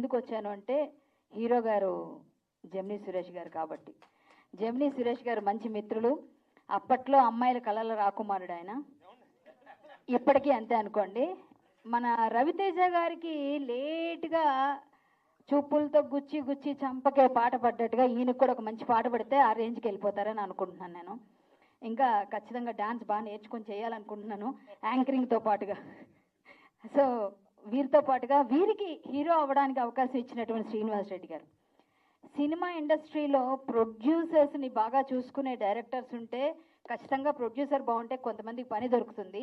ఎందుకు వచ్చాను అంటే హీరో గారు జెమినీ సురేష్ గారు కాబట్టి. జెమినీ సురేష్ గారు మంచి మిత్రులు. అప్పట్లో అమ్మాయిల కళల రాకుమారుడు ఆయన, ఇప్పటికీ అంతే అనుకోండి. మన రవితేజ గారికి లేట్గా చూపులతో గుచ్చి గుచ్చి చంపకే పాట పడ్డట్టుగా ఈయనకు కూడా ఒక మంచి పాట పడితే ఆ రేంజ్కి వెళ్ళిపోతారని అనుకుంటున్నాను నేను. ఇంకా ఖచ్చితంగా డాన్స్ బాగా నేర్చుకొని చేయాలనుకుంటున్నాను యాంకరింగ్తో పాటుగా. సో వీరితో పాటుగా వీరికి హీరో అవ్వడానికి అవకాశం ఇచ్చినటువంటి శ్రీనివాస్ రెడ్డి గారు. సినిమా ఇండస్ట్రీలో ప్రొడ్యూసర్స్ని బాగా చూసుకునే డైరెక్టర్స్ ఉంటే ఖచ్చితంగా ప్రొడ్యూసర్ బాగుంటే కొంతమందికి పని దొరుకుతుంది.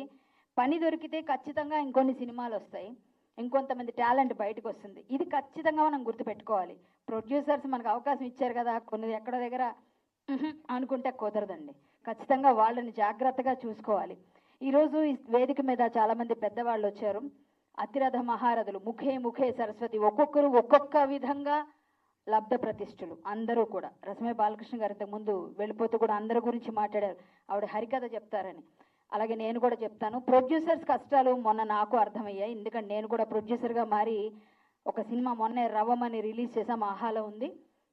పని దొరికితే ఖచ్చితంగా ఇంకొన్ని సినిమాలు వస్తాయి, ఇంకొంతమంది టాలెంట్ బయటకు వస్తుంది. ఇది ఖచ్చితంగా మనం గుర్తుపెట్టుకోవాలి. ప్రొడ్యూసర్స్ మనకు అవకాశం ఇచ్చారు కదా, కొన్ని ఎక్కడ దగ్గర అనుకుంటే కుదరదండి. ఖచ్చితంగా వాళ్ళని జాగ్రత్తగా చూసుకోవాలి. ఈరోజు ఈ వేదిక మీద చాలామంది పెద్దవాళ్ళు వచ్చారు. అతిరథ మహారథులు, ముఖే ముఖే సరస్వతి, ఒక్కొక్కరు ఒక్కొక్క విధంగా లబ్ధ ప్రతిష్ఠులు అందరూ కూడా. రసమే బాలకృష్ణ గారు ఇంతకుముందు వెళ్ళిపోతూ కూడా అందరి గురించి మాట్లాడారు, ఆవిడ హరికథ చెప్తారని. అలాగే నేను కూడా చెప్తాను. ప్రొడ్యూసర్స్ కష్టాలు మొన్న నాకు అర్థమయ్యాయి, ఎందుకంటే నేను కూడా ప్రొడ్యూసర్గా మారి ఒక సినిమా మొన్నే రవ్వమని రిలీజ్ చేసాం, ఆహాలో ఉంది.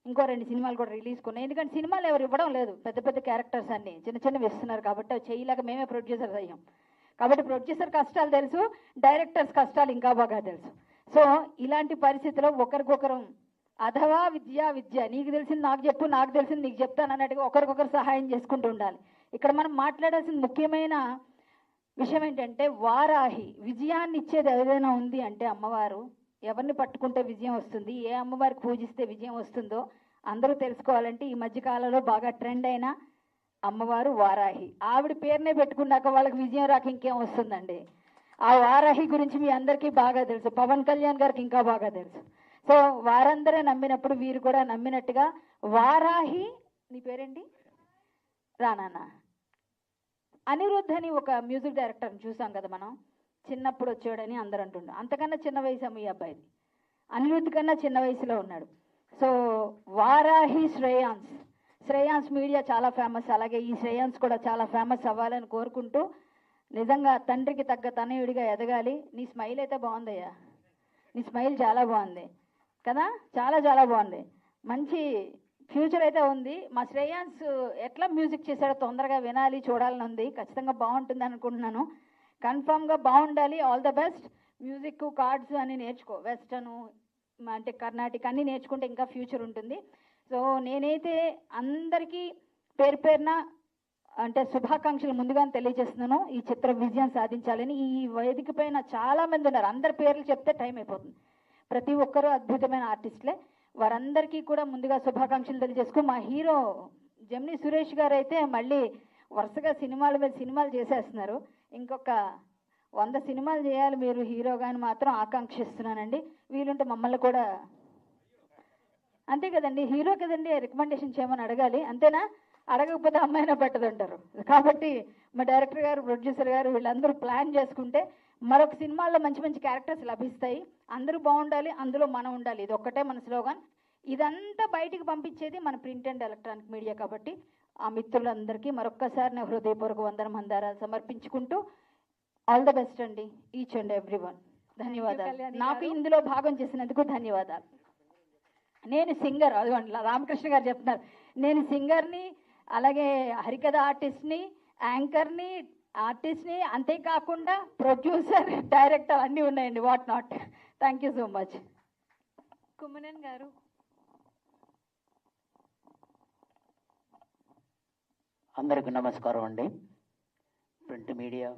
ఇంకో 2 సినిమాలు కూడా రిలీజ్ కొన్నాయి. ఎందుకంటే సినిమాలు ఎవరు ఇవ్వడం లేదు, పెద్ద పెద్ద క్యారెక్టర్స్ అన్ని చిన్న చిన్నవి ఇస్తున్నారు కాబట్టి అవి చేయలేక మేమే ప్రొడ్యూసర్స్ అయ్యాం. కాబట్టి ప్రొడ్యూసర్ కష్టాలు తెలుసు, డైరెక్టర్స్ కష్టాలు ఇంకా బాగా తెలుసు. సో ఇలాంటి పరిస్థితిలో ఒకరికొకరు అథవా విద్య, నీకు తెలిసింది నాకు చెప్పు, నాకు తెలిసింది నీకు చెప్తాను అన్నట్టుగా ఒకరికొకరు సహాయం చేసుకుంటూ ఉండాలి. ఇక్కడ మనం మాట్లాడాల్సిన ముఖ్యమైన విషయం ఏంటంటే వారాహి విజయాన్ని ఇచ్చేది ఏదైనా ఉంది అంటే అమ్మవారు. ఎవరిని పట్టుకుంటే విజయం వస్తుంది, ఏ అమ్మవారికి పూజిస్తే విజయం వస్తుందో అందరూ తెలుసుకోవాలంటే ఈ మధ్యకాలంలో బాగా ట్రెండ్ అయిన అమ్మవారు వారాహి. ఆవిడ పేరునే పెట్టుకున్నాక వాళ్ళకి విజయం రాక ఇంకేం వస్తుందండి. ఆ వారాహి గురించి మీ అందరికీ బాగా తెలుసు, పవన్ కళ్యాణ్ గారికి ఇంకా బాగా తెలుసు. సో వారందరే నమ్మినప్పుడు వీరు కూడా నమ్మినట్టుగా వారాహి, నీ పేరేంటి రానా, అనిరుద్ధ్ అని ఒక మ్యూజిక్ డైరెక్టర్ని చూసాం కదా మనం, చిన్నప్పుడు వచ్చాడని అందరు అంటుండే. అంతకన్నా చిన్న వయసు అమ్మ ఈ అబ్బాయిది, అనిరుద్ధ్ కన్నా చిన్న వయసులో ఉన్నాడు. సో వారాహి శ్రేయాన్స్ మీడియా చాలా ఫేమస్, అలాగే ఈ శ్రేయాన్స్ కూడా చాలా ఫేమస్ అవ్వాలని కోరుకుంటూ, నిజంగా తండ్రికి తగ్గ తనయుడిగా ఎదగాలి. నీ స్మైల్ అయితే బాగుందయ్యా, నీ స్మైల్ చాలా బాగుంది కదా, చాలా చాలా బాగుంది, మంచి ఫ్యూచర్ అయితే ఉంది. మా శ్రేయాన్స్ ఎట్లా మ్యూజిక్ చేశాడో తొందరగా వినాలి, చూడాలని ఉంది. ఖచ్చితంగా బాగుంటుంది అనుకుంటున్నాను, కన్ఫామ్గా బాగుండాలి. All the best. Music cards అని నేర్చుకో, వెస్టర్ను అంటే కర్ణాటిక్ అన్నీ నేర్చుకుంటే ఇంకా ఫ్యూచర్ ఉంటుంది. సో నేనైతే అందరికీ పేరు పేరున అంటే శుభాకాంక్షలు ముందుగానే తెలియజేస్తున్నాను. ఈ చిత్ర విజయం సాధించాలని. ఈ వేదిక పైన చాలామంది ఉన్నారు, అందరి పేర్లు చెప్తే టైం అయిపోతుంది. ప్రతి ఒక్కరూ అద్భుతమైన ఆర్టిస్టులే, వారందరికీ కూడా ముందుగా శుభాకాంక్షలు తెలియజేసుకో. మా హీరో జెమినీ సురేష్ గారు అయితే మళ్ళీ వరుసగా సినిమాల మీద సినిమాలు చేసేస్తున్నారు. ఇంకొక 100 సినిమాలు చేయాలి మీరు హీరోగా అని మాత్రం ఆకాంక్షిస్తున్నానండి. వీలుంటే మమ్మల్ని కూడా, అంతే కదండి హీరో కదండి, రికమెండేషన్ చేయమని అడగాలి, అంతేనా? అడగకపోతే అమ్మాయినా పెట్టదంటారు. కాబట్టి మా డైరెక్టర్ గారు, ప్రొడ్యూసర్ గారు వీళ్ళందరూ ప్లాన్ చేసుకుంటే మరొక సినిమాల్లో మంచి మంచి క్యారెక్టర్స్ లభిస్తాయి. అందరూ బాగుండాలి, అందులో మనం ఉండాలి, ఇది ఒక్కటే మన స్లోగన్. ఇదంతా బయటికి పంపించేది మన ప్రింట్ అండ్ ఎలక్ట్రానిక్ మీడియా. కాబట్టి ఆ మిత్రులందరికీ మరొక్కసారి నా హృదయపూర్వక వందనం మందారాలు సమర్పించుకుంటూ ఆల్ ద బెస్ట్ అండి, ఈచ్ అండ్ ఎవ్రీ వన్. ధన్యవాదాలు, నాకు ఇందులో భాగం చేసినందుకు ధన్యవాదాలు. నేను సింగర్, అదిగోండి రామకృష్ణ గారు చెప్తున్నారు, నేను సింగర్ని, అలాగే హరికథ ఆర్టిస్ట్ని, యాంకర్ని, ఆర్టిస్ట్ని, అంతేకాకుండా ప్రొడ్యూసర్, డైరెక్టర్ అన్నీ ఉన్నాయండి, what not. Thank you so much. Kummanan గారు. అందరికీ నమస్కారం అండి. Print media